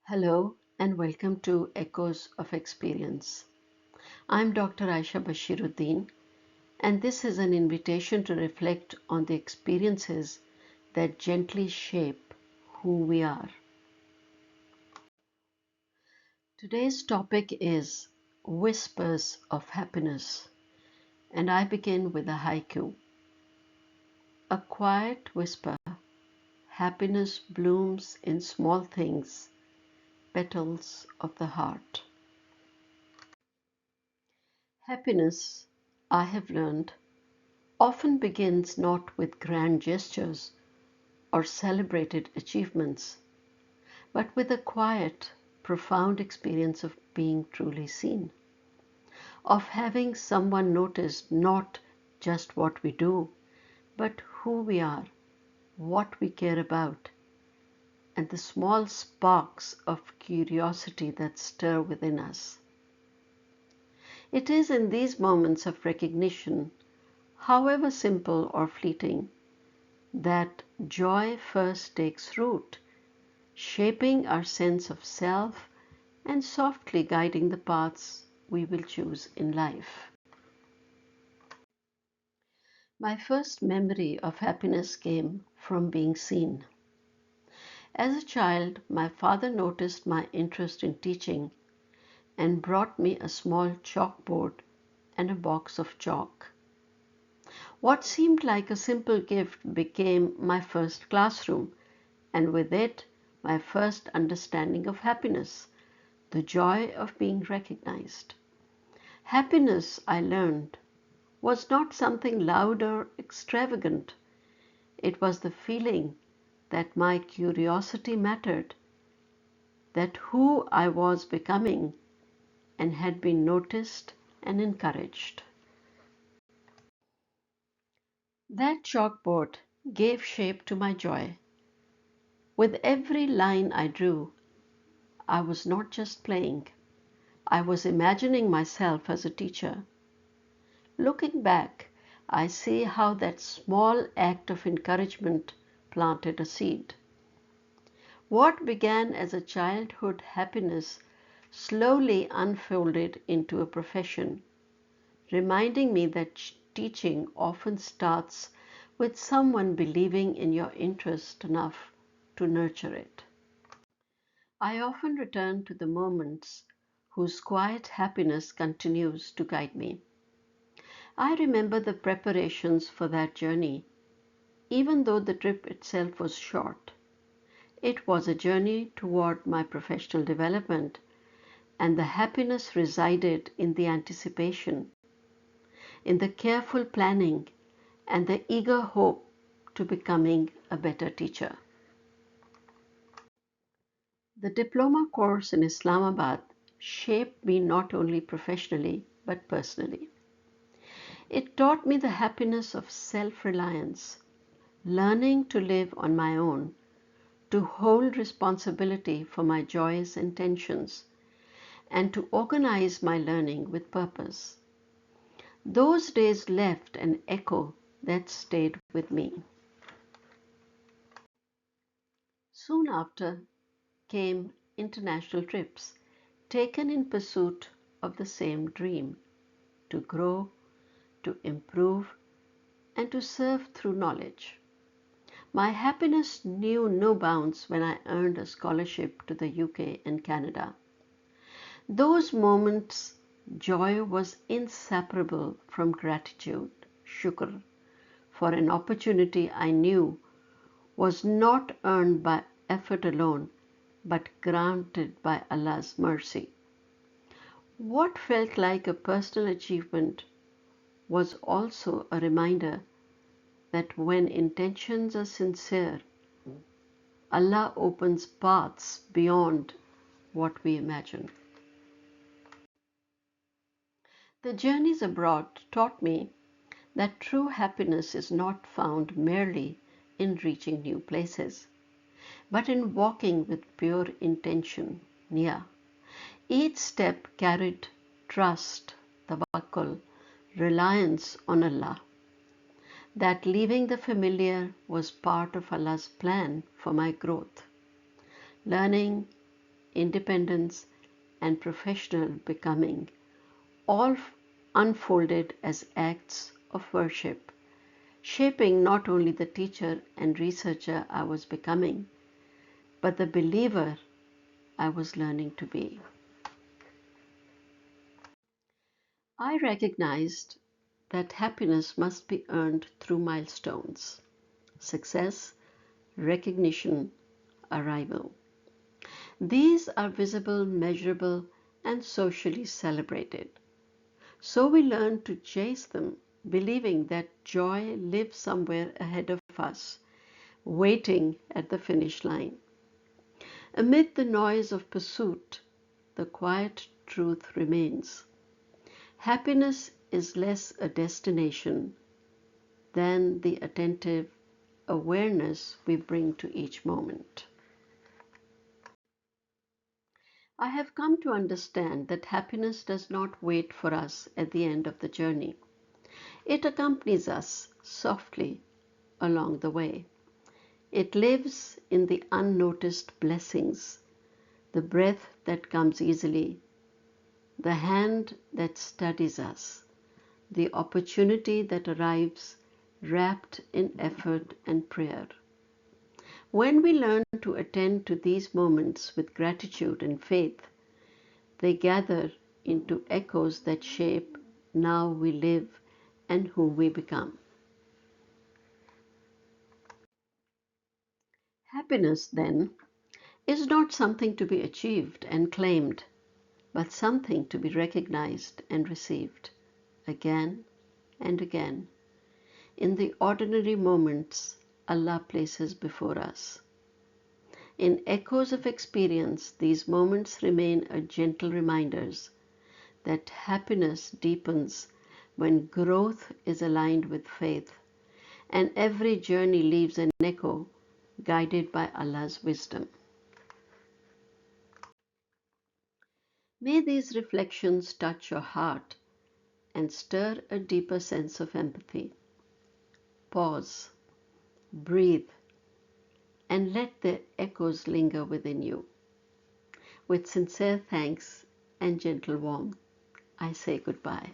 Hello and welcome to Echoes of Experience. I'm Dr. Aisha Bashiruddin, and this is an invitation to reflect on the experiences that gently shape who we are. Today's topic is Whispers of Happiness, and I begin with a haiku. A quiet whisper, happiness blooms in small things, petals of the heart. Happiness, I have learned, often begins not with grand gestures or celebrated achievements, but with a quiet, profound experience of being truly seen, of having someone notice not just what we do, but who we are, what we care about, and the small sparks of curiosity that stir within us. It is in these moments of recognition, however simple or fleeting, that joy first takes root, shaping our sense of self and softly guiding the paths we will choose in life. My first memory of happiness came from being seen. As a child, my father noticed my interest in teaching and brought me a small chalkboard and a box of chalk. What seemed like a simple gift became my first classroom, and with it, my first understanding of happiness, the joy of being recognized. Happiness, I learned, was not something loud or extravagant. It was the feeling that my curiosity mattered, that who I was becoming and had been noticed and encouraged. That chalkboard gave shape to my joy. With every line I drew, I was not just playing, I was imagining myself as a teacher. Looking back, I see how that small act of encouragement planted a seed. What began as a childhood happiness slowly unfolded into a profession, reminding me that teaching often starts with someone believing in your interest enough to nurture it. I often return to the moments whose quiet happiness continues to guide me. I remember the preparations for that journey, even though the trip itself was short. It was a journey toward my professional development, and the happiness resided in the anticipation, in the careful planning, and the eager hope to becoming a better teacher. The diploma course in Islamabad shaped me not only professionally but personally. It taught me the happiness of self reliance, learning to live on my own, to hold responsibility for my joys and tensions, and to organize my learning with purpose. Those days left an echo that stayed with me. Soon after came international trips, taken in pursuit of the same dream: to grow, to improve, and to serve through knowledge. My happiness knew no bounds when I earned a scholarship to the UK and Canada. Those moments, joy was inseparable from gratitude, shukr, for an opportunity I knew was not earned by effort alone, but granted by Allah's mercy. What felt like a personal achievement was also a reminder that when intentions are sincere, Allah opens paths beyond what we imagine. The journeys abroad taught me that true happiness is not found merely in reaching new places, but in walking with pure intention, niyya. Each step carried trust, tawakkul, reliance on Allah. That leaving the familiar was part of Allah's plan for my growth. Learning, independence, and professional becoming, all unfolded as acts of worship, shaping not only the teacher and researcher I was becoming, but the believer I was learning to be. I recognized that happiness must be earned through milestones: success, recognition, arrival. These are visible, measurable, and socially celebrated. So we learn to chase them, believing that joy lives somewhere ahead of us, waiting at the finish line. Amid the noise of pursuit, the quiet truth remains. Happiness is less a destination than the attentive awareness we bring to each moment. I have come to understand that happiness does not wait for us at the end of the journey. It accompanies us softly along the way. It lives in the unnoticed blessings, the breath that comes easily, the hand that studies us, the opportunity that arrives wrapped in effort and prayer. When we learn to attend to these moments with gratitude and faith, they gather into echoes that shape now we live and who we become. Happiness, then, is not something to be achieved and claimed, but something to be recognized and received again and again in the ordinary moments Allah places before us. In echoes of experience, these moments remain a gentle reminders that happiness deepens when growth is aligned with faith, and every journey leaves an echo guided by Allah's wisdom. May these reflections touch your heart and stir a deeper sense of empathy. Pause, breathe, and let the echoes linger within you. With sincere thanks and gentle warmth, I say goodbye.